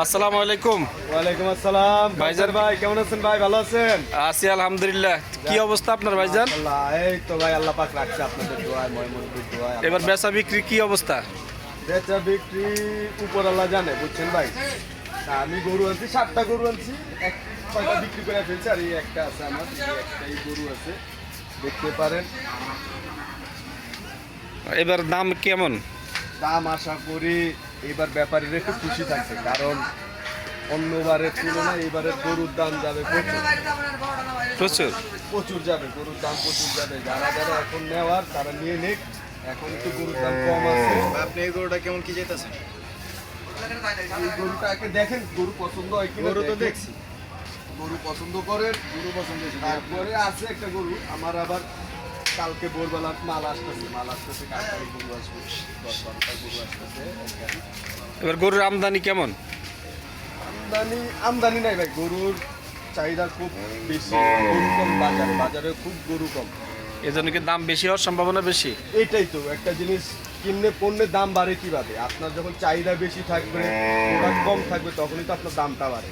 আসসালামু আলাইকুম। ওয়ালাইকুম আসসালাম। ভাইজান ভাই কেমন আছেন ভাই? ভালো আছেন? আছি আলহামদুলিল্লাহ। কি অবস্থা আপনার ভাইজান? আল্লাহ, এই তো ভাই আল্লাহ পাক রাখছে আপনাদের দোয়ায়, ময়মনসির দোয়ায়। এবার বেচা বিক্রি কি অবস্থা? বেচা বিক্রি উপর আল্লাহ জানে, বুঝছেন ভাই। তা আমি গরু আনছি, 7টা গরু আনছি, 6টা বিক্রি করে ফেলছি, আর এই একটা আছে আমার, একটাই গরু আছে, দেখতে পারেন। এবার দাম কেমন? দাম আশা করি এবার ব্যাপারীরা একটু খুশি থাকছে, কারণ অন্যবারের তুলনায় এবারের গরুর দাম যাবে প্রচুর প্রচুর। প্রচুর যাবে, গরুর দাম প্রচুর যাবে। যারা যারা এখন নেওয়ার তারা নিয়ে নিক, এখন একটু গরুর দাম কম আছে। আপনি এই গরুটা কেমন কি যেতেছেন? এই গরুটাকে দেখেন, গরু পছন্দ হয় কিনা। গরু তো দেখেন। দেখছি। গরু পছন্দ করেন, গরু পছন্দ হয়েছে। তারপরে আছে একটা গরু আমার, আবার কালকে ভোরবেলা মাল আসতেছে, কালকে গরু আসবে, 10-12টা গরু আসতেছে এক গাড়ি। এবার গরুর আমদানি কেমন? আমদানি নাই ভাই, গরুর চাহিদা খুব বেশি, গরু কম বাজারে খুব গরু কম। এজন্য কি দাম বেশি হওয়ার সম্ভাবনা বেশি? এটাই তো একটা জিনিস, কিনলে পণ্যের দাম বাড়ে কিভাবে? আপনার যখন চাহিদা বেশি থাকবে, প্রোডাক্ট কম থাকবে, তখনই তো আপনার দামটা বাড়ে।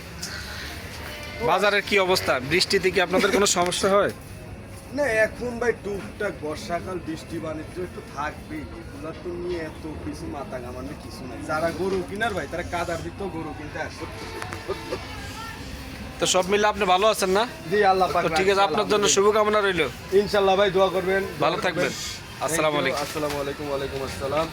বাজারের কি অবস্থা? বৃষ্টিতে কি আপনাদের কোনো সমস্যা হয়? না, এখন ভাই টুকটাক বর্ষাকাল বৃষ্টি বাণিজ্য একটু থাকবেই, এগুলা তো নিয়ে এত কিছু মাথা ঘামানো কিছু নাই। যারা গরু কিনার ভাই, তারা কাদার ভিতর গরু কিনতে আসে। তো সব মিলে আপনি ভালো আছেন না? জি আল্লাহ পাক তো ঠিক আছে, আপনার জন্য শুভকামনা রইল। ইনশাল্লাহ ভাই, দোয়া করবেন, ভালো থাকবেন। আসসালামু আলাইকুম। আসসালামু আলাইকুম। ওয়ালাইকুম আসসালাম।